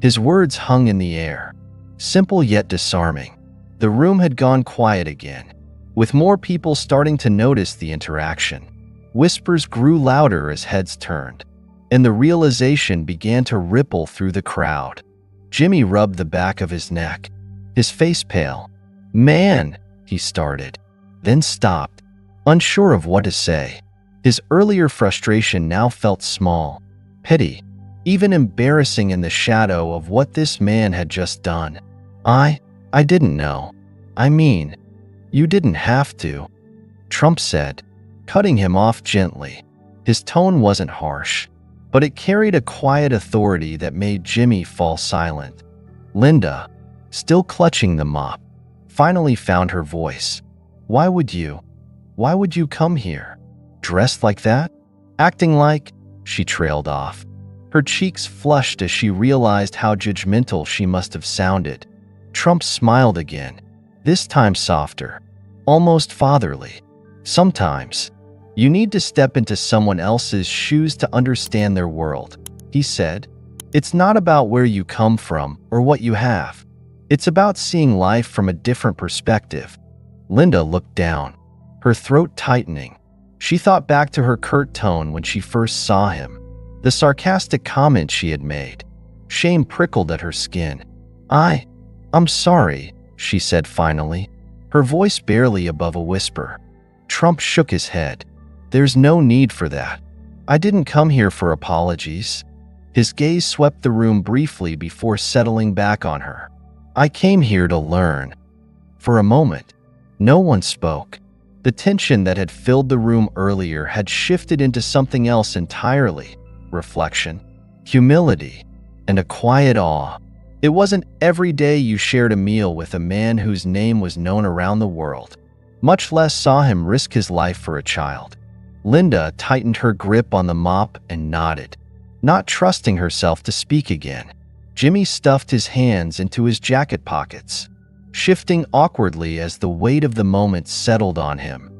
His words hung in the air, simple yet disarming. The room had gone quiet again, with more people starting to notice the interaction. Whispers grew louder as heads turned, and the realization began to ripple through the crowd. Jimmy rubbed the back of his neck, his face pale. "Man," he started, then stopped, unsure of what to say. His earlier frustration now felt small, petty, even embarrassing in the shadow of what this man had just done. I didn't know. I mean, you didn't have to," Trump said, cutting him off gently. His tone wasn't harsh, but it carried a quiet authority that made Jimmy fall silent. Linda, still clutching the mop, finally found her voice. Why would you come here? Dressed like that? Acting like?" She trailed off. Her cheeks flushed as she realized how judgmental she must have sounded. Trump smiled again, this time softer, almost fatherly. "Sometimes, you need to step into someone else's shoes to understand their world," he said. "It's not about where you come from or what you have. It's about seeing life from a different perspective." Linda looked down, her throat tightening. She thought back to her curt tone when she first saw him, the sarcastic comment she had made. Shame prickled at her skin. I'm sorry," she said finally, her voice barely above a whisper. Trump shook his head. "There's no need for that. I didn't come here for apologies." His gaze swept the room briefly before settling back on her. "I came here to learn." For a moment, no one spoke. The tension that had filled the room earlier had shifted into something else entirely: reflection, humility, and a quiet awe. It wasn't every day you shared a meal with a man whose name was known around the world, much less saw him risk his life for a child. Linda tightened her grip on the mop and nodded, not trusting herself to speak again. Jimmy stuffed his hands into his jacket pockets, shifting awkwardly as the weight of the moment settled on him.